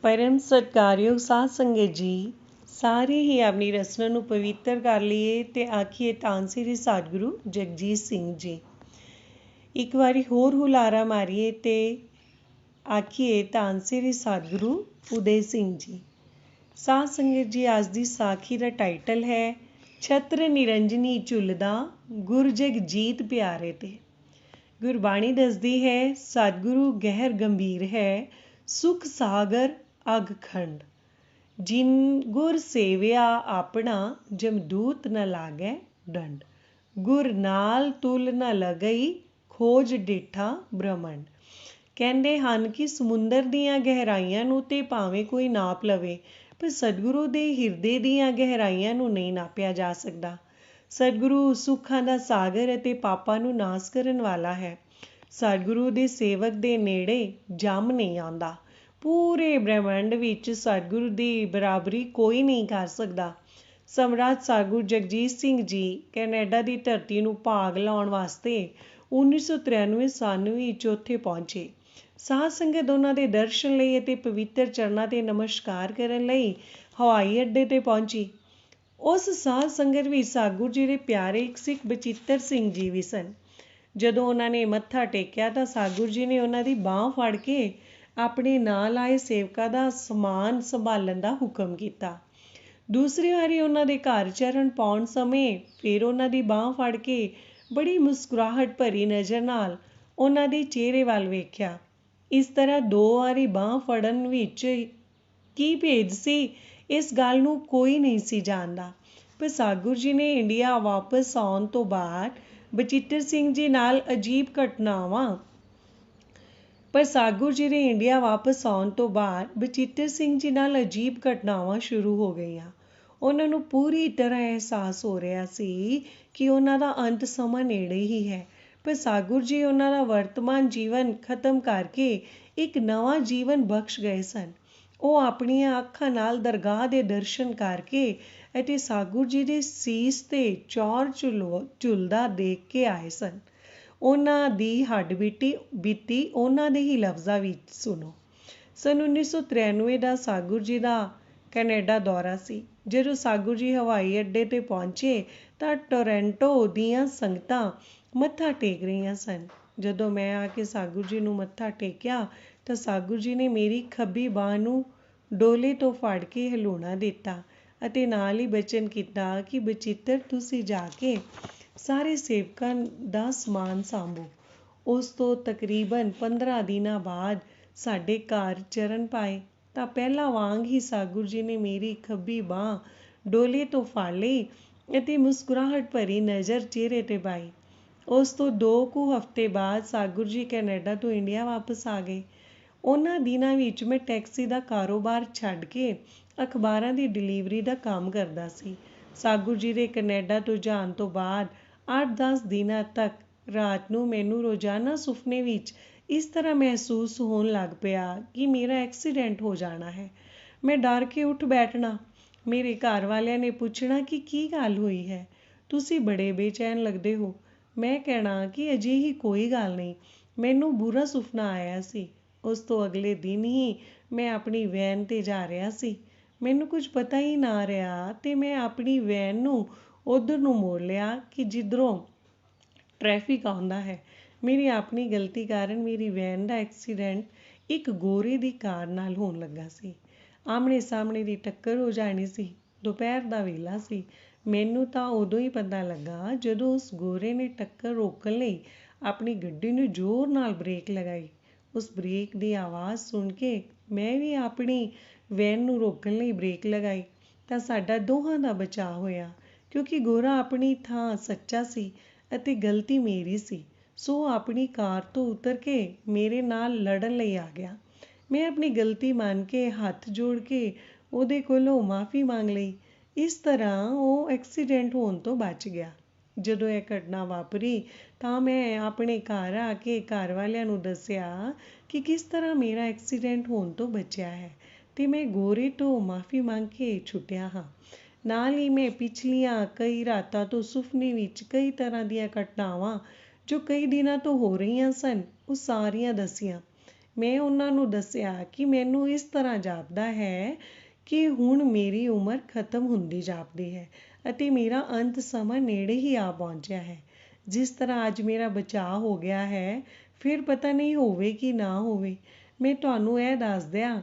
परम सत्कारयोग साध संगत जी, ਸਾਰੇ ਹੀ ਆਪਣੀ ਰਸਨਾ ਨੂੰ ਪਵਿੱਤਰ ਕਰ ਲਈਏ ਤੇ ਆਖੀਏ ਧੰਨ ਸ੍ਰੀ ਸਤਿਗੁਰੂ ਜਗਜੀਤ ਸਿੰਘ ਜੀ। ਇੱਕ ਵਾਰੀ ਹੋਰ ਹੁਲਾਰਾ ਮਾਰੀਏ ਤੇ ਆਖੀਏ ਧੰਨ ਸ੍ਰੀ ਸਤਿਗੁਰੂ ਉਦੈ ਸਿੰਘ ਜੀ। ਸਾਧ ਸੰਗਤ ਜੀ, ਅੱਜ ਦੀ ਸਾਖੀ ਦਾ ਟਾਈਟਲ ਹੈ ਛਤਰ ਨਿਰੰਜਨੀ ਝੁੱਲਦਾ ਗੁਰ ਜਗਜੀਤ ਪਿਆਰੇ ਤੇ। ਗੁਰਬਾਣੀ ਦੱਸਦੀ ਹੈ ਸਤਿਗੁਰੂ ਗਹਿਰ ਗੰਭੀਰ ਹੈ, ਸੁਖ ਸਾਗਰ ਅਗਖੰਡ। ਜਿਨ ਗੁਰ ਸੇਵਿਆ ਆਪਣਾ, ਜਮਦੂਤ ਨ ਲਾਗੈ ਡੰਡ। ਗੁਰ ਨਾਲ ਤੁਲ ਨ ਲਗਈ, ਖੋਜ ਡਿਠਾ ਬ੍ਰਹਮੰਡ। ਕਹਿੰਦੇ ਹਨ ਕਿ ਸਮੁੰਦਰ ਦੀਆਂ ਗਹਿਰਾਈਆਂ ਨੂੰ ਤੇ ਭਾਵੇਂ ਕੋਈ ਨਾਪ ਲਵੇ, ਪਰ ਸਤਿਗੁਰੂ ਦੇ ਹਿਰਦੇ ਦੀਆਂ ਗਹਿਰਾਈਆਂ ਨੂੰ ਨਹੀਂ ਨਾਪਿਆ ਜਾ ਸਕਦਾ। ਸਤਿਗੁਰੂ ਸੁੱਖਾਂ ਦਾ ਸਾਗਰ ਅਤੇ ਪਾਪਾਂ ਨੂੰ ਨਾਸ ਕਰਨ ਵਾਲਾ ਹੈ। ਸਤਿਗੁਰੂ ਦੇ ਸੇਵਕ ਦੇ ਨੇੜੇ ਜੰਮ ਨਹੀਂ ਆਉਂਦਾ। ਪੂਰੇ ਬ੍ਰਹਿਮੰਡ ਵਿੱਚ ਸਤਿਗੁਰੂ ਦੀ ਬਰਾਬਰੀ ਕੋਈ ਨਹੀਂ ਕਰ ਸਕਦਾ। ਸਮਰਾਟ ਸਤਿਗੁਰੂ ਜਗਜੀਤ ਸਿੰਘ ਜੀ ਕੈਨੇਡਾ ਦੀ ਧਰਤੀ ਨੂੰ ਭਾਗ ਲਾਉਣ ਵਾਸਤੇ 1993 ਸਨ ਵਿੱਚ ਉੱਥੇ ਪਹੁੰਚੇ। ਸਾਧ ਸੰਗਤ ਉਹਨਾਂ ਦੇ ਦਰਸ਼ਨ ਲਈ ਅਤੇ ਪਵਿੱਤਰ ਚਰਨਾਂ 'ਤੇ ਨਮਸਕਾਰ ਕਰਨ ਲਈ ਹਵਾਈ ਅੱਡੇ 'ਤੇ ਪਹੁੰਚੀ। ਉਸ ਸਾਧ ਸੰਗਤ ਵਿੱਚ ਸਤਿਗੁਰੂ ਜੀ ਦੇ ਪਿਆਰੇ ਇੱਕ ਸਿੱਖ ਬਚਿੱਤਰ ਸਿੰਘ ਜੀ ਵੀ ਸਨ। ਜਦੋਂ ਉਹਨਾਂ ਨੇ ਮੱਥਾ ਟੇਕਿਆ ਤਾਂ ਸਤਿਗੁਰੂ ਜੀ ਨੇ ਉਹਨਾਂ ਦੀ ਬਾਂਹ ਫੜ ਕੇ ਆਪਣੇ ਨਾਲ ਆਏ ਸੇਵਕਾਂ ਦਾ ਸਮਾਨ ਸੰਭਾਲਣ ਦਾ ਹੁਕਮ ਕੀਤਾ। ਦੂਸਰੀ ਵਾਰੀ ਉਹਨਾਂ ਦੇ ਘਰ ਚਰਨ ਪਾਉਣ ਸਮੇਂ ਫਿਰ ਉਹਨਾਂ ਦੀ ਬਾਂਹ ਫੜ ਕੇ ਬੜੀ ਮੁਸਕਰਾਹਟ ਭਰੀ ਨਜ਼ਰ ਨਾਲ ਉਹਨਾਂ ਦੇ ਚਿਹਰੇ ਵੱਲ ਵੇਖਿਆ। ਇਸ ਤਰ੍ਹਾਂ 2 ਵਾਰੀ ਬਾਂਹ ਫੜਨ ਵਿੱਚ ਕੀ ਭੇਦ ਸੀ, ਇਸ ਗੱਲ ਨੂੰ ਕੋਈ ਨਹੀਂ ਸੀ ਜਾਣਦਾ। ਪਰ ਸਤਿਗੁਰੂ ਜੀ ਨੇ ਇੰਡੀਆ ਵਾਪਸ ਆਉਣ ਤੋਂ ਬਾਅਦ ਬਚਿੱਤਰ ਸਿੰਘ ਜੀ ਨਾਲ ਅਜੀਬ ਘਟਨਾਵਾਂ ਸ਼ੁਰੂ ਹੋ ਗਈਆਂ। ਉਹਨਾਂ ਨੂੰ ਪੂਰੀ ਤਰ੍ਹਾਂ ਅਹਿਸਾਸ ਹੋ ਰਿਹਾ ਸੀ ਕਿ ਉਹਨਾਂ ਦਾ ਅੰਤ ਸਮਾਂ ਨੇੜੇ ਹੀ ਹੈ। ਪਰ ਸਤਿਗੁਰੂ ਜੀ ਉਹਨਾਂ ਦਾ ਵਰਤਮਾਨ ਜੀਵਨ ਖਤਮ ਕਰਕੇ ਇੱਕ ਨਵਾਂ ਜੀਵਨ ਬਖਸ਼ ਗਏ ਸਨ। ਉਹ ਆਪਣੀਆਂ ਅੱਖਾਂ ਨਾਲ ਦਰਗਾਹ ਦੇ ਦਰਸ਼ਨ ਕਰਕੇ ਅਤੇ ਸਤਿਗੁਰੂ ਜੀ ਦੇ ਸੀਸ 'ਤੇ ਚੌਰ ਝੁੱਲਦਾ ਦੇਖ ਕੇ ਆਏ ਸਨ। ਉਹਨਾਂ ਦੀ ਹੱਡ-ਬੀਤੀ ਉਹਨਾਂ ਦੇ ਹੀ ਲਫ਼ਜ਼ਾਂ ਵਿੱਚ ਸੁਣੋ। ਸੰਨ 1993 ਦਾ ਸਤਿਗੁਰੂ ਜੀ ਦਾ ਕੈਨੇਡਾ ਦੌਰਾ ਸੀ। ਜਦੋਂ ਸਤਿਗੁਰੂ ਜੀ ਹਵਾਈ ਅੱਡੇ 'ਤੇ ਪਹੁੰਚੇ ਤਾਂ ਟੋਰਾਂਟੋ ਦੀਆਂ ਸੰਗਤਾਂ ਮੱਥਾ ਟੇਕ ਰਹੀਆਂ ਸਨ। ਜਦੋਂ ਮੈਂ ਆ ਕੇ ਸਤਿਗੁਰੂ ਜੀ ਨੂੰ ਮੱਥਾ ਟੇਕਿਆ ਤਾਂ ਸਤਿਗੁਰੂ ਜੀ ਨੇ ਮੇਰੀ ਖੱਬੀ ਬਾਂਹ ਨੂੰ ਡੋਲੇ ਤੋਂ ਫੜ ਕੇ ਹਿਲਾਉਣਾ ਦਿੱਤਾ ਅਤੇ ਨਾਲ ਹੀ ਬਚਨ ਕੀਤਾ ਕਿ ਬਚਿੱਤਰ ਤੁਸੀਂ ਜਾ ਕੇ ਸਾਰੇ ਸੇਵਕਾਂ ਦਾ ਸਮਾਨ ਸਾਂਭੋ। ਉਸ ਤੋਂ ਤਕਰੀਬਨ 15 ਦਿਨਾਂ ਬਾਅਦ ਸਾਡੇ ਘਰ ਚਰਨ ਪਾਏ ਤਾਂ ਪਹਿਲਾਂ ਵਾਂਗ ਹੀ ਸਤਿਗੁਰੂ ਜੀ ਨੇ ਮੇਰੀ ਖੱਬੀ ਬਾਂਹ ਡੋਲੇ ਤੋਂ ਫੜ ਲਈ ਅਤੇ ਮੁਸਕਰਾਹਟ ਭਰੀ ਨਜ਼ਰ ਚਿਹਰੇ 'ਤੇ ਪਾਈ। ਉਸ ਤੋਂ 2 ਕੁ ਹਫ਼ਤੇ ਬਾਅਦ ਸਤਿਗੁਰੂ ਜੀ ਕੈਨੇਡਾ ਤੋਂ ਇੰਡੀਆ ਵਾਪਸ ਆ ਗਏ। ਉਹਨਾਂ ਦਿਨਾਂ ਵਿੱਚ ਮੈਂ ਟੈਕਸੀ ਦਾ ਕਾਰੋਬਾਰ ਛੱਡ ਕੇ ਅਖਬਾਰਾਂ ਦੀ ਡਿਲੀਵਰੀ ਦਾ ਕੰਮ ਕਰਦਾ ਸੀ। ਸਤਿਗੁਰੂ ਜੀ ਦੇ ਕੈਨੇਡਾ ਤੋਂ ਜਾਣ ਤੋਂ ਬਾਅਦ 8-10 ਦਿਨਾਂ ਤੱਕ ਰਾਤ ਨੂੰ ਮੈਨੂੰ ਰੋਜ਼ਾਨਾ ਸੁਪਨੇ ਵਿੱਚ ਇਸ ਤਰ੍ਹਾਂ ਮਹਿਸੂਸ ਹੋਣ ਲੱਗ ਪਿਆ ਕਿ ਮੇਰਾ ਐਕਸੀਡੈਂਟ ਹੋ ਜਾਣਾ ਹੈ। ਮੈਂ ਡਰ ਕੇ ਉੱਠ ਬੈਠਣਾ। ਮੇਰੇ ਘਰ ਵਾਲਿਆਂ ਨੇ ਪੁੱਛਣਾ ਕਿ ਕੀ ਗੱਲ ਹੋਈ ਹੈ, ਤੁਸੀਂ ਬੜੇ ਬੇਚੈਨ ਲੱਗਦੇ ਹੋ। ਮੈਂ ਕਹਿਣਾ ਕਿ ਅਜਿਹੀ ਕੋਈ ਗੱਲ ਨਹੀਂ, ਮੈਨੂੰ ਬੁਰਾ ਸੁਪਨਾ ਆਇਆ ਸੀ। ਉਸ ਤੋਂ ਅਗਲੇ ਦਿਨ ਹੀ ਮੈਂ ਆਪਣੀ ਵੈਨ 'ਤੇ ਜਾ ਰਿਹਾ ਸੀ। ਮੈਨੂੰ ਕੁਝ ਪਤਾ ਹੀ ਨਾ ਰਿਹਾ ਤੇ ਮੈਂ ਆਪਣੀ ਵੈਨ ਨੂੰ ਉੱਧਰ ਨੂੰ ਮੋੜ ਲਿਆ ਕਿ ਜਿੱਧਰੋਂ ਟ੍ਰੈਫਿਕ ਆਉਂਦਾ ਹੈ। ਮੇਰੀ ਆਪਣੀ ਗਲਤੀ ਕਾਰਨ ਮੇਰੀ ਵੈਨ ਦਾ ਐਕਸੀਡੈਂਟ ਇੱਕ ਗੋਰੇ ਦੀ ਕਾਰ ਨਾਲ ਹੋਣ ਲੱਗਾ ਸੀ। ਆਮਣੇ ਸਾਹਮਣੇ ਦੀ ਟੱਕਰ ਹੋ ਜਾਣੀ ਸੀ। ਦੁਪਹਿਰ ਦਾ ਵੇਲਾ ਸੀ। ਮੈਨੂੰ ਤਾਂ ਉਦੋਂ ਹੀ ਪਤਾ ਲੱਗਾ ਜਦੋਂ ਉਸ ਗੋਰੇ ਨੇ ਟੱਕਰ ਰੋਕਣ ਲਈ ਆਪਣੀ ਗੱਡੀ ਨੂੰ ਜ਼ੋਰ ਨਾਲ ਬ੍ਰੇਕ ਲਗਾਈ। ਉਸ ਬ੍ਰੇਕ ਦੀ ਆਵਾਜ਼ ਸੁਣ ਕੇ ਮੈਂ ਵੀ ਆਪਣੀ ਵੈਨ ਨੂੰ ਰੋਕਣ ਲਈ ਬ੍ਰੇਕ ਲਗਾਈ ਤਾਂ ਸਾਡਾ ਦੋਹਾਂ ਦਾ ਬਚਾਅ ਹੋਇਆ, ਕਿਉਂਕਿ ਗੋਰਾ ਆਪਣੀ ਥਾਂ ਸੱਚਾ ਸੀ ਅਤੇ ਗਲਤੀ ਮੇਰੀ ਸੀ। ਸੋ ਆਪਣੀ ਕਾਰ ਤੋਂ ਉਤਰ ਕੇ ਮੇਰੇ ਨਾਲ ਲੜਨ ਲਈ ਆ ਗਿਆ। ਮੈਂ ਆਪਣੀ ਗਲਤੀ ਮੰਨ ਕੇ ਹੱਥ ਜੋੜ ਕੇ ਉਹਦੇ ਕੋਲੋਂ ਮਾਫ਼ੀ ਮੰਗ ਲਈ। ਇਸ ਤਰ੍ਹਾਂ ਉਹ ਐਕਸੀਡੈਂਟ ਹੋਣ ਤੋਂ ਬਚ ਗਿਆ। ਜਦੋਂ ਇਹ ਘਟਨਾ ਵਾਪਰੀ ਤਾਂ ਮੈਂ ਆਪਣੇ ਘਰ ਆ ਕੇ ਘਰ ਵਾਲਿਆਂ ਨੂੰ ਦੱਸਿਆ ਕਿ ਕਿਸ ਤਰ੍ਹਾਂ ਮੇਰਾ ਐਕਸੀਡੈਂਟ ਹੋਣ ਤੋਂ ਬਚਿਆ ਹੈ ਤੇ ਮੈਂ ਗੋਰੇ ਤੋਂ ਮਾਫ਼ੀ ਮੰਗ ਕੇ ਛੁੱਟਿਆ ਹਾਂ। ਨਾਲ ਹੀ ਮੈਂ ਪਿਛਲੀਆਂ ਕਈ ਰਾਤਾਂ ਤੋਂ ਸੁਪਨੇ ਵਿੱਚ ਕਈ ਤਰ੍ਹਾਂ ਦੀਆਂ ਘਟਨਾਵਾਂ ਜੋ ਕਈ ਦਿਨਾਂ ਤੋਂ ਹੋ ਰਹੀਆਂ ਸਨ, ਉਹ ਸਾਰੀਆਂ ਦੱਸੀਆਂ। ਮੈਂ ਉਹਨਾਂ ਨੂੰ ਦੱਸਿਆ ਕਿ ਮੈਨੂੰ ਇਸ ਤਰ੍ਹਾਂ ਜਾਪਦਾ ਹੈ ਕਿ ਹੁਣ ਮੇਰੀ ਉਮਰ ਖਤਮ ਹੁੰਦੀ ਜਾਪਦੀ ਹੈ ਅਤੇ ਮੇਰਾ ਅੰਤ ਸਮਾਂ ਨੇੜੇ ਹੀ ਆ ਪਹੁੰਚਿਆ ਹੈ। ਜਿਸ ਤਰ੍ਹਾਂ ਅੱਜ ਮੇਰਾ ਬਚਾਅ ਹੋ ਗਿਆ ਹੈ, ਫਿਰ ਪਤਾ ਨਹੀਂ ਹੋਵੇ ਕਿ ਨਾ ਹੋਵੇ। ਮੈਂ ਤੁਹਾਨੂੰ ਇਹ ਦੱਸ ਦਿਆਂ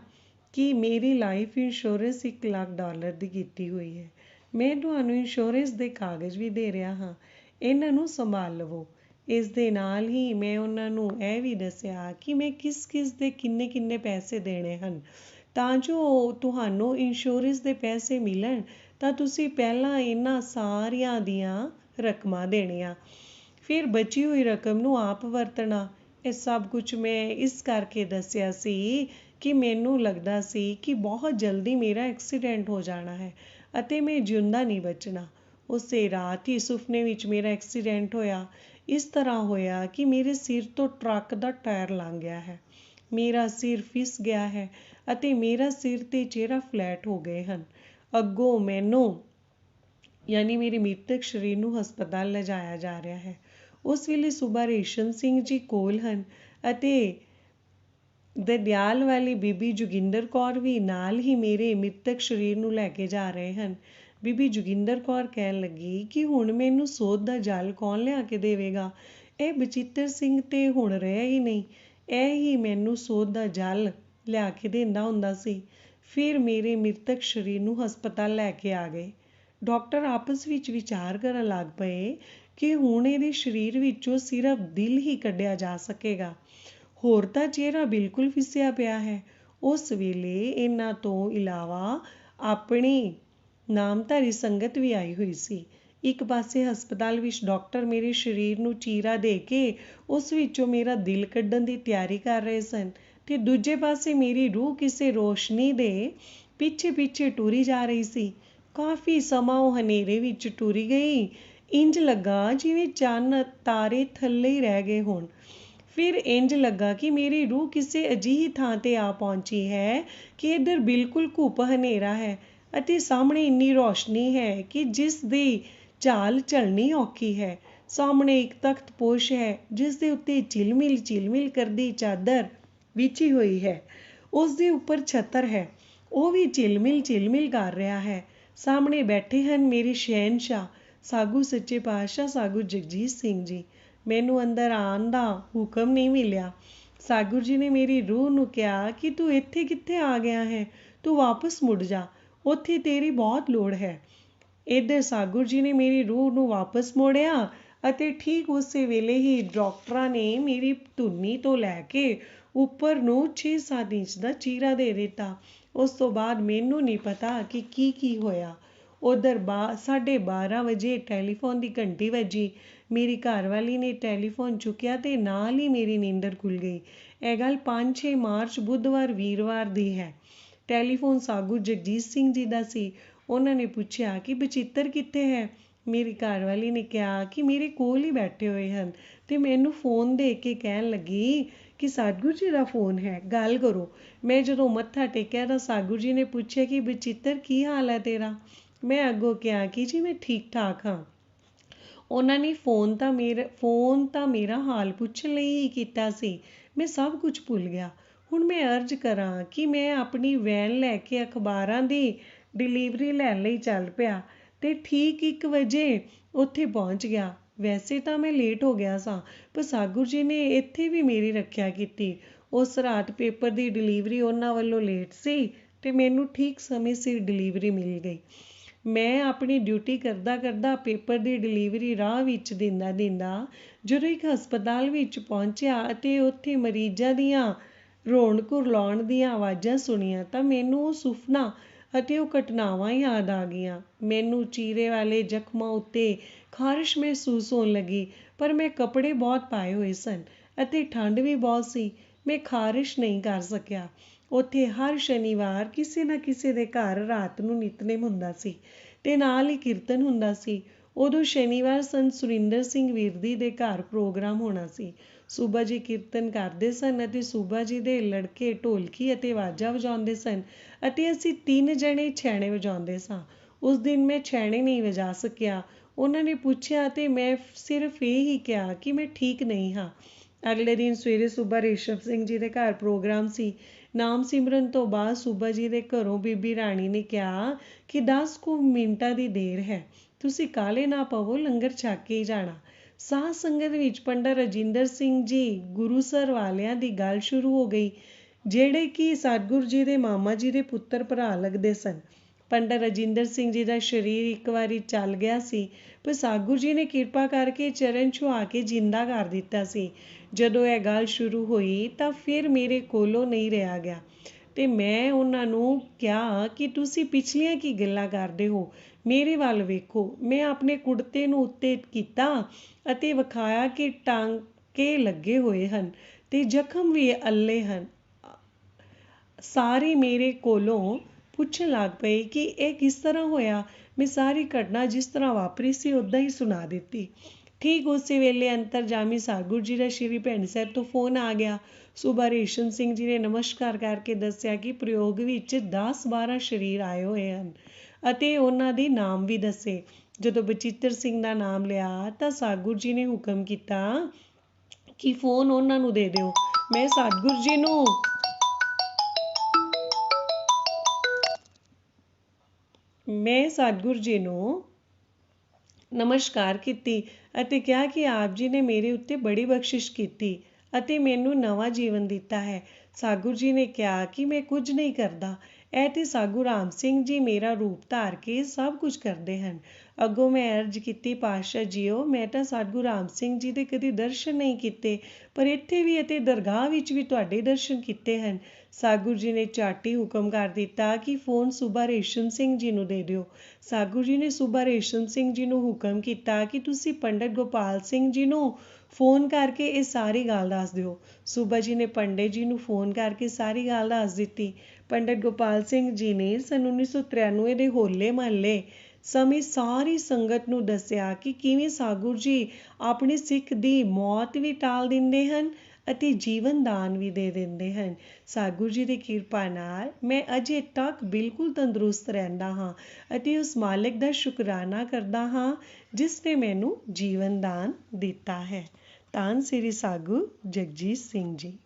ਕਿ ਮੇਰੀ ਲਾਈਫ ਇੰਸ਼ੋਰੈਂਸ $1,00,000 ਦੀ ਕੀਤੀ ਹੋਈ ਹੈ। ਮੈਂ ਤੁਹਾਨੂੰ ਇੰਸ਼ੋਰੈਂਸ ਦੇ ਕਾਗਜ਼ ਵੀ ਦੇ ਰਿਹਾ ਹਾਂ, ਇਹਨਾਂ ਨੂੰ ਸੰਭਾਲ ਲਵੋ। ਇਸ ਦੇ ਨਾਲ ਹੀ ਮੈਂ ਉਹਨਾਂ ਨੂੰ ਇਹ ਵੀ ਦੱਸਿਆ ਕਿ ਮੈਂ ਕਿਸ ਦੇ ਕਿੰਨੇ ਪੈਸੇ ਦੇਣੇ ਹਨ, ਤਾਂ ਜੋ ਤੁਹਾਨੂੰ ਇੰਸ਼ੋਰੈਂਸ ਦੇ ਪੈਸੇ ਮਿਲਣ ਤਾਂ ਤੁਸੀਂ ਪਹਿਲਾਂ ਇਹਨਾਂ ਸਾਰਿਆਂ ਦੀਆਂ ਰਕਮਾਂ ਦੇਣੀਆਂ, ਫਿਰ ਬਚੀ ਹੋਈ ਰਕਮ ਨੂੰ ਆਪ ਵਰਤਣਾ। ਇਹ ਸਭ ਕੁਝ ਮੈਂ ਇਸ ਕਰਕੇ ਦੱਸਿਆ ਸੀ ਕਿ ਮੈਨੂੰ ਲੱਗਦਾ ਸੀ ਕਿ ਬਹੁਤ ਜਲਦੀ ਮੇਰਾ ਐਕਸੀਡੈਂਟ ਹੋ ਜਾਣਾ ਹੈ ਅਤੇ ਮੈਂ ਜਿਉਂਦਾ ਨਹੀਂ ਬਚਣਾ। ਉਸੇ ਰਾਤ ਹੀ ਸੁਪਨੇ ਵਿੱਚ ਮੇਰਾ ਐਕਸੀਡੈਂਟ ਹੋਇਆ। ਇਸ ਤਰ੍ਹਾਂ ਹੋਇਆ ਕਿ ਮੇਰੇ ਸਿਰ ਤੋਂ ਟਰੱਕ ਦਾ ਟਾਇਰ ਲੰਘ ਗਿਆ ਹੈ, ਮੇਰਾ ਸਿਰ ਫਿਸ ਗਿਆ ਹੈ ਅਤੇ ਮੇਰਾ ਸਿਰ ਤੇ ਚਿਹਰਾ ਫਲੈਟ ਹੋ ਗਏ ਹਨ। ਅੱਗੋਂ ਮੈਨੂੰ ਯਾਨੀ ਮੇਰੇ ਮ੍ਰਿਤਕ ਸਰੀਰ ਨੂੰ ਹਸਪਤਾਲ ਲਿਜਾਇਆ ਜਾ ਰਿਹਾ ਹੈ। ਉਸ ਵੇਲੇ ਸੂਬਾ ਰੇਸ਼ਮ ਸਿੰਘ ਜੀ ਕੋਲ ਹਨ ਅਤੇ ਦਦਿਆਲ ਵਾਲੀ ਬੀਬੀ ਜੋਗਿੰਦਰ ਕੌਰ ਵੀ ਨਾਲ ਹੀ ਮੇਰੇ ਮ੍ਰਿਤਕ ਸਰੀਰ ਨੂੰ ਲੈ ਕੇ ਜਾ ਰਹੇ ਹਨ। ਬੀਬੀ ਜੋਗਿੰਦਰ ਕੌਰ ਕਹਿਣ ਲੱਗੀ ਕਿ ਹੁਣ ਮੈਨੂੰ ਸੋਧ ਦਾ ਜਲ ਕੌਣ ਲਿਆ ਕੇ ਦੇਵੇਗਾ? ਇਹ ਬਚਿੱਤਰ ਸਿੰਘ ਤੇ ਹੁਣ ਰਿਹਾ ਹੀ ਨਹੀਂ, ਇਹ ਹੀ ਮੈਨੂੰ ਸੋਧ ਦਾ ਜਲ ਲਿਆ ਕੇ ਦਿੰਦਾ ਹੁੰਦਾ ਸੀ। ਫਿਰ ਮੇਰੇ ਮ੍ਰਿਤਕ ਸਰੀਰ ਨੂੰ ਹਸਪਤਾਲ ਲੈ ਕੇ ਆ ਗਏ। ਡਾਕਟਰ ਆਪਸ ਵਿੱਚ ਵਿਚਾਰ ਕਰਨ ਲੱਗ ਪਏ ਕਿ ਹੁਣ ਇਹਦੇ ਸਰੀਰ ਵਿੱਚੋਂ ਸਿਰਫ ਦਿਲ ਹੀ ਕੱਢਿਆ ਜਾ ਸਕੇਗਾ, ਹੋਰ ਤਾਂ ਚਿਹਰਾ ਬਿਲਕੁਲ ਫਿਸਿਆ ਪਿਆ ਹੈ। ਉਸ ਵੇਲੇ ਇਹਨਾਂ ਤੋਂ ਇਲਾਵਾ ਆਪਣੀ ਨਾਮਧਾਰੀ ਸੰਗਤ ਵੀ ਆਈ ਹੋਈ ਸੀ। ਇੱਕ ਪਾਸੇ ਹਸਪਤਾਲ ਵਿੱਚ ਡਾਕਟਰ ਮੇਰੇ ਸਰੀਰ ਨੂੰ ਚੀਰਾ ਦੇ ਕੇ ਉਸ ਵਿੱਚੋਂ ਮੇਰਾ ਦਿਲ ਕੱਢਣ ਦੀ ਤਿਆਰੀ ਕਰ ਰਹੇ ਸਨ ਤੇ ਦੂਜੇ ਪਾਸੇ ਮੇਰੀ ਰੂਹ ਕਿਸੇ ਰੋਸ਼ਨੀ ਦੇ ਪਿੱਛੇ ਟੁਰੀ ਜਾ ਰਹੀ ਸੀ। ਕਾਫੀ ਸਮਾਂ ਉਹ ਹਨੇਰੇ ਵਿੱਚ ਟੁਰੀ ਗਈ, ਇੰਜ ਲੱਗਾ ਜਿਵੇਂ ਚੰਨ ਤਾਰੇ ਥੱਲੇ ਹੀ ਰਹਿ ਗਏ ਹੋਣ। ਫਿਰ ਇੰਜ ਲੱਗਾ ਕਿ ਮੇਰੀ ਰੂਹ ਕਿਸੇ ਅਜਿਹੀ ਥਾਂ ਤੇ ਆ ਪਹੁੰਚੀ ਹੈ ਕਿ ਇੱਧਰ ਬਿਲਕੁਲ ਘੁੱਪ ਹਨੇਰਾ ਹੈ ਅਤੇ ਸਾਹਮਣੇ ਇੰਨੀ ਰੌਸ਼ਨੀ ਹੈ ਕਿ ਜਿਸ ਦੀ ਝਾਲ ਝੱਲਣੀ ਔਖੀ ਹੈ। ਸਾਹਮਣੇ ਇੱਕ ਤਖਤ ਪੋਸ਼ ਹੈ ਜਿਸ ਦੇ ਉੱਤੇ ਝਿਲਮਿਲ ਕਰਦੀ ਚਾਦਰ ਵਿਛੀ ਹੋਈ ਹੈ। ਉਸ ਦੇ ਉੱਪਰ ਛਤਰ ਹੈ, ਉਹ ਵੀ ਝਿਲਮਿਲ ਕਰ ਰਿਹਾ ਹੈ। ਸਾਹਮਣੇ ਬੈਠੇ ਹਨ ਮੇਰੇ ਸ਼ਹਿਨਸ਼ਾਹ ਸਾਗੂ ਸੱਚੇ ਪਾਤਸ਼ਾਹ ਸਾਗੂ ਜਗਜੀਤ ਸਿੰਘ ਜੀ। ਮੈਨੂੰ ਅੰਦਰ ਆਉਣ ਦਾ ਹੁਕਮ ਨਹੀਂ ਮਿਲਿਆ। ਸਾਗੂ ਜੀ ਨੇ ਮੇਰੀ ਰੂਹ ਨੂੰ ਕਿਹਾ ਕਿ ਤੂੰ ਇੱਥੇ ਕਿੱਥੇ ਆ ਗਿਆ ਹੈ, ਤੂੰ ਵਾਪਸ ਮੁੜ ਜਾ, ਉੱਥੇ ਤੇਰੀ ਬਹੁਤ ਲੋੜ ਹੈ। ਇੱਧਰ ਸਾਗੂ ਜੀ ਨੇ ਮੇਰੀ ਰੂਹ ਨੂੰ ਵਾਪਸ ਮੋੜਿਆ ਅਤੇ ਠੀਕ ਉਸੇ ਵੇਲੇ ਹੀ ਡਾਕਟਰਾਂ ਨੇ ਮੇਰੀ ਧੁੰਨੀ ਤੋਂ ਲੈ ਕੇ ਉੱਪਰ ਨੂੰ 6-7 ਇੰਚ ਦਾ ਚੀਰਾ ਦੇ ਦਿੱਤਾ। ਉਸ ਤੋਂ ਬਾਅਦ ਮੈਨੂੰ ਨਹੀਂ ਪਤਾ ਕਿ ਕੀ ਹੋਇਆ। ਉੱਧਰ 12:30 ਵਜੇ ਟੈਲੀਫੋਨ ਦੀ ਘੰਟੀ ਵੱਜੀ। ਮੇਰੀ ਘਰਵਾਲੀ ਨੇ ਟੈਲੀਫੋਨ ਚੁੱਕਿਆ ਤੇ ਨਾਲ ਹੀ ਮੇਰੀ ਨੀਂਦਰ ਖੁੱਲ੍ਹ ਗਈ। ਇਹ ਗੱਲ 5-6 ਮਾਰਚ ਬੁੱਧਵਾਰ ਵੀਰਵਾਰ ਦੀ ਹੈ। ਟੈਲੀਫੋਨ ਸਾਗੂ ਜਗਜੀਤ ਸਿੰਘ ਜੀ ਦਾ ਸੀ। ਉਹਨਾਂ ਨੇ ਪੁੱਛਿਆ ਕਿ ਬਚਿੱਤਰ ਕਿੱਥੇ ਹੈ? ਮੇਰੀ ਘਰਵਾਲੀ ਨੇ ਕਿਹਾ ਕਿ ਮੇਰੇ ਕੋਲ ਹੀ ਬੈਠੇ ਹੋਏ ਹਨ ਤੇ ਮੈਨੂੰ ਫੋਨ ਦੇ ਕੇ ਕਹਿਣ ਲੱਗੀ ਕਿ ਸਾਗੂ ਜੀ ਦਾ ਫੋਨ ਹੈ, ਗੱਲ ਕਰੋ। ਮੈਂ ਜਦੋਂ ਮੱਥਾ ਟੇਕਿਆ ਤਾਂ ਸਾਗੂ ਜੀ ਨੇ ਪੁੱਛਿਆ ਕਿ ਬਚਿੱਤਰ ਕੀ ਹਾਲ ਹੈ ਤੇਰਾ? ਮੈਂ ਅੱਗੋਂ ਕਿਹਾ ਕਿ ਜੀ ਮੈਂ ਠੀਕ ਠਾਕ ਹਾਂ। ਉਹਨਾਂ ਨੇ ਫੋਨ ਤਾਂ ਮੇਰਾ ਹਾਲ ਪੁੱਛਣ ਲਈ ਹੀ ਕੀਤਾ ਸੀ। ਮੈਂ ਸਭ ਕੁਝ ਭੁੱਲ ਗਿਆ। ਹੁਣ ਮੈਂ ਅਰਜ਼ ਕਰਾਂ ਕਿ ਮੈਂ ਆਪਣੀ ਵੈਨ ਲੈ ਕੇ ਅਖਬਾਰਾਂ ਦੀ ਡਿਲੀਵਰੀ ਲੈਣ ਲਈ ਚੱਲ ਪਿਆ ਤੇ ਠੀਕ 1 ਵਜੇ ਉੱਥੇ ਪਹੁੰਚ ਗਿਆ। ਵੈਸੇ ਤਾਂ ਮੈਂ ਲੇਟ ਹੋ ਗਿਆ ਸਾਂ, ਪਰ ਸਾਗੂ ਜੀ ਨੇ ਇੱਥੇ ਵੀ ਮੇਰੀ ਰੱਖਿਆ ਕੀਤੀ। ਉਸ ਰਾਤ ਪੇਪਰ ਦੀ ਡਿਲੀਵਰੀ ਉਹਨਾਂ ਵੱਲੋਂ ਲੇਟ ਸੀ ਤੇ ਮੈਨੂੰ ਠੀਕ ਸਮੇਂ ਸਿਰ ਡਿਲੀਵਰੀ ਮਿਲ ਗਈ। ਮੈਂ ਆਪਣੀ ਡਿਊਟੀ ਕਰਦਾ ਪੇਪਰ ਦੀ ਡਿਲੀਵਰੀ ਰਾਹ ਵਿੱਚ ਦਿੰਦਾ ਜਦੋਂ ਇੱਕ ਹਸਪਤਾਲ ਵਿੱਚ ਪਹੁੰਚਿਆ ਅਤੇ ਉੱਥੇ ਮਰੀਜ਼ਾਂ ਦੀਆਂ ਰੋਣ ਕੁਰਲਾਉਣ ਦੀਆਂ ਆਵਾਜ਼ਾਂ ਸੁਣੀਆਂ ਤਾਂ ਮੈਨੂੰ ਉਹ ਸੁਪਨਾ ਅਤੇ ਉਹ ਘਟਨਾਵਾਂ ਯਾਦ ਆ ਗਈਆਂ। ਮੈਨੂੰ ਚੀਰੇ ਵਾਲੇ ਜ਼ਖਮਾਂ ਉੱਤੇ ਖਾਰਿਸ਼ ਮਹਿਸੂਸ ਹੋਣ ਲੱਗੀ, ਪਰ ਮੈਂ ਕੱਪੜੇ ਬਹੁਤ ਪਾਏ ਹੋਏ ਸਨ ਅਤੇ ਠੰਡ ਵੀ ਬਹੁਤ ਸੀ। ਮੈਂ ਖਾਰਿਸ਼ ਨਹੀਂ ਕਰ ਸਕਿਆ। ਉੱਥੇ ਹਰ ਸ਼ਨੀਵਾਰ ਕਿਸੇ ਨਾ ਕਿਸੇ ਦੇ ਘਰ ਰਾਤ ਨੂੰ ਨਿਤਨੇਮ ਹੁੰਦਾ ਸੀ ਤੇ ਨਾਲ ਹੀ ਕੀਰਤਨ ਹੁੰਦਾ ਸੀ। ਉਦੋਂ ਸ਼ਨੀਵਾਰ ਸੰਤ ਸੁਰਿੰਦਰ ਸਿੰਘ ਵਿਰਦੀ ਦੇ ਘਰ ਪ੍ਰੋਗਰਾਮ ਹੋਣਾ ਸੀ। ਸੂਬਾ ਜੀ ਕੀਰਤਨ ਕਰਦੇ ਸਨ ਅਤੇ ਸੂਬਾ ਜੀ ਦੇ ਲੜਕੇ ਢੋਲਕੀ ਅਤੇ ਵਾਜਾ ਵਜਾਉਂਦੇ ਸਨ ਅਤੇ ਅਸੀਂ 3 ਜਣੇ ਛੈਣੇ ਵਜਾਉਂਦੇ ਸਾਂ। ਉਸ ਦਿਨ ਮੈਂ ਛੈਣੇ ਨਹੀਂ ਵਜਾ ਸਕਿਆ। ਉਹਨਾਂ ਨੇ ਪੁੱਛਿਆ ਤੇ ਮੈਂ ਸਿਰਫ ਇਹ ਹੀ ਕਿਹਾ ਕਿ ਮੈਂ ਠੀਕ ਨਹੀਂ ਹਾਂ। ਅਗਲੇ ਦਿਨ ਸਵੇਰੇ ਸੂਬਾ ਰੇਸ਼ਮ ਸਿੰਘ ਜੀ ਦੇ ਘਰ ਪ੍ਰੋਗਰਾਮ ਸੀ। ਨਾਮ ਸਿਮਰਨ ਤੋਂ ਬਾਅਦ ਸੂਬਾ ਜੀ ਦੇ ਘਰੋਂ ਬੀਬੀ ਰਾਣੀ ਨੇ ਕਿਹਾ ਕਿ 10 ਕੁ ਮਿੰਟਾਂ ਦੀ ਦੇਰ ਹੈ, ਤੁਸੀਂ ਕਾਹਲੇ ਨਾ ਪਵੋ, ਲੰਗਰ ਛਕ ਕੇ ਹੀ ਜਾਣਾ। ਸਾਧ ਸੰਗਤ ਵਿੱਚ ਪੰਡਤ ਰਜਿੰਦਰ ਸਿੰਘ ਜੀ ਗੁਰੂਸਰ ਵਾਲਿਆਂ ਦੀ ਗੱਲ ਸ਼ੁਰੂ ਹੋ ਗਈ, ਜਿਹੜੇ ਕਿ ਸਤਿਗੁਰੂ ਜੀ ਦੇ ਮਾਮਾ ਜੀ ਦੇ ਪੁੱਤਰ ਭਰਾ ਲੱਗਦੇ ਸਨ। ਪੰਡਤ ਰਜਿੰਦਰ ਸਿੰਘ ਜੀ ਦਾ ਸਰੀਰ ਇੱਕ ਵਾਰੀ ਚੱਲ ਗਿਆ ਸੀ, ਪਰ ਸਤਿਗੁਰੂ ਜੀ ਨੇ ਕਿਰਪਾ ਕਰਕੇ ਚਰਨ ਛੁਹਾ ਕੇ ਜਿੰਦਾ ਕਰ ਦਿੱਤਾ ਸੀ। ਜਦੋਂ ਇਹ ਗੱਲ ਸ਼ੁਰੂ ਹੋਈ ਤਾਂ ਫਿਰ ਮੇਰੇ ਕੋਲੋਂ ਨਹੀਂ ਰਿਹਾ ਗਿਆ ਤੇ ਮੈਂ ਉਹਨਾਂ ਨੂੰ ਕਿਹਾ ਕਿ ਤੁਸੀਂ ਪਿਛਲੀਆਂ ਕੀ ਗੱਲਾਂ ਕਰਦੇ ਹੋ, ਮੇਰੇ ਵੱਲ ਵੇਖੋ। ਮੈਂ ਆਪਣੇ ਕੁੜਤੇ ਨੂੰ ਉੱਤੇ ਕੀਤਾ ਅਤੇ ਵਿਖਾਇਆ ਕਿ ਟਾਂਕੇ ਲੱਗੇ ਹੋਏ ਹਨ ਤੇ ਜ਼ਖਮ ਵੀ ਅੱਲੇ ਹਨ। ਸਾਰੇ ਮੇਰੇ ਕੋਲੋਂ ਪੁੱਛਣ ਲੱਗ ਪਏ ਕਿ ਇਹ ਕਿਸ ਤਰ੍ਹਾਂ ਹੋਇਆ। ਮੈਂ ਸਾਰੀ ਘਟਨਾ ਜਿਸ ਤਰ੍ਹਾਂ ਵਾਪਰੀ ਸੀ ਉੱਦਾਂ ਹੀ ਸੁਣਾ ਦਿੱਤੀ। ਠੀਕ ਉਸੇ ਵੇਲੇ ਅੰਤਰਜਾਮੀ ਸਤਿਗੁਰੂ ਜੀ ਦਾ ਸ਼੍ਰੀ ਭੈਣੀ ਸਾਹਿਬ ਤੋਂ ਫੋਨ ਆ ਗਿਆ। ਸੂਬਾ ਰੇਸ਼ਮ ਸਿੰਘ ਜੀ ਨੇ ਨਮਸਕਾਰ ਕਰਕੇ ਦੱਸਿਆ ਕਿ ਪ੍ਰਯੋਗ ਵਿੱਚ 10-12 ਸਰੀਰ ਆਏ ਹੋਏ ਹਨ ਅਤੇ ਉਹਨਾਂ ਦੇ ਨਾਮ ਵੀ ਦੱਸੇ। ਜਦੋਂ ਬਚਿੱਤਰ ਸਿੰਘ ਦਾ ਨਾਮ ਲਿਆ ਤਾਂ ਸਤਿਗੁਰੂ ਜੀ ਨੇ ਹੁਕਮ ਕੀਤਾ ਕਿ ਫੋਨ ਉਹਨਾਂ ਨੂੰ ਦੇ ਦਿਓ। ਮੈਂ ਸਤਿਗੁਰੂ ਜੀ ਨੂੰ ਨਮਸਕਾਰ ਕੀਤੀ ਅਤੇ ਕਿਹਾ ਕਿ ਆਪ ਜੀ ਨੇ ਮੇਰੇ ਉੱਤੇ ਬੜੀ ਬਖਸ਼ਿਸ਼ ਕੀਤੀ ਅਤੇ ਮੈਨੂੰ ਨਵਾਂ ਜੀਵਨ ਦਿੱਤਾ ਹੈ। ਸਤਿਗੁਰੂ ਜੀ ਨੇ ਕਿਹਾ ਕਿ ਮੈਂ ਕੁਝ ਨਹੀਂ ਕਰਦਾ, ਇਹ ਤੇ ਸਤਿਗੁਰੂ ਰਾਮ ਸਿੰਘ ਜੀ ਮੇਰਾ ਰੂਪ ਧਾਰ ਕੇ ਸਭ ਕੁਝ ਕਰਦੇ ਹਨ। ਅੱਗੋਂ ਮੈਂ ਅਰਜ਼ ਕੀਤੀ, ਪਾਤਸ਼ਾਹ ਜੀਓ, ਮੈਂ ਤਾਂ ਸਤਿਗੁਰੂ ਰਾਮ ਸਿੰਘ ਜੀ ਦੇ ਕਦੇ ਦਰਸ਼ਨ ਨਹੀਂ ਕੀਤੇ, ਪਰ ਇੱਥੇ ਵੀ ਅਤੇ ਦਰਗਾਹ ਵਿੱਚ ਵੀ ਤੁਹਾਡੇ ਦਰਸ਼ਨ ਕੀਤੇ ਹਨ। ਸਤਿਗੁਰੂ ਜੀ ਨੇ ਝੱਟ ਹੀ ਹੁਕਮ ਕਰ ਦਿੱਤਾ ਕਿ ਫੋਨ ਸੂਬਾ ਰੇਸ਼ਮ ਸਿੰਘ ਜੀ ਨੂੰ ਦੇ ਦਿਓ। ਸਤਿਗੁਰੂ ਜੀ ਨੇ ਸੂਬਾ ਰੇਸ਼ਮ ਸਿੰਘ ਜੀ ਨੂੰ ਹੁਕਮ ਕੀਤਾ ਕਿ ਤੁਸੀਂ ਪੰਡਿਤ ਗੋਪਾਲ ਸਿੰਘ ਜੀ ਨੂੰ ਫੋਨ ਕਰਕੇ ਇਹ ਸਾਰੀ ਗੱਲ ਦੱਸ ਦਿਓ। ਸੂਬਾ ਜੀ ਨੇ ਪੰਡਿਤ ਜੀ ਨੂੰ ਫੋਨ ਕਰਕੇ ਸਾਰੀ ਗੱਲ ਦੱਸ ਦਿੱਤੀ। ਪੰਡਿਤ ਗੋਪਾਲ ਸਿੰਘ ਜੀ ਨੇ ਸੰਨ 1993 ਦੇ ਹੋਲੇ ਮਹੱਲੇ ਸਮੇਂ ਸਾਰੀ ਸੰਗਤ ਨੂੰ ਦੱਸਿਆ ਕਿ ਕਿਵੇਂ ਸਤਿਗੁਰੂ ਜੀ ਆਪਣੀ ਸਿੱਖ ਦੀ ਮੌਤ ਵੀ ਟਾਲ ਦਿੰਦੇ ਹਨ ਅਤੇ ਜੀਵਨ ਦਾਨ ਵੀ ਦੇ ਦਿੰਦੇ ਹਨ। ਸਤਿਗੁਰੂ ਜੀ ਦੀ ਕਿਰਪਾ ਨਾਲ ਮੈਂ ਅਜੇ ਤੱਕ ਬਿਲਕੁਲ ਤੰਦਰੁਸਤ ਰਹਿੰਦਾ ਹਾਂ ਅਤੇ ਉਸ ਮਾਲਕ ਦਾ ਸ਼ੁਕਰਾਨਾ ਕਰਦਾ ਹਾਂ ਜਿਸ ਨੇ ਮੈਨੂੰ ਜੀਵਨ ਦਾਨ ਦਿੱਤਾ ਹੈ। ਧੰਨ ਸ੍ਰੀ ਸਤਿਗੁਰੂ ਜਗਜੀਤ ਸਿੰਘ ਜੀ।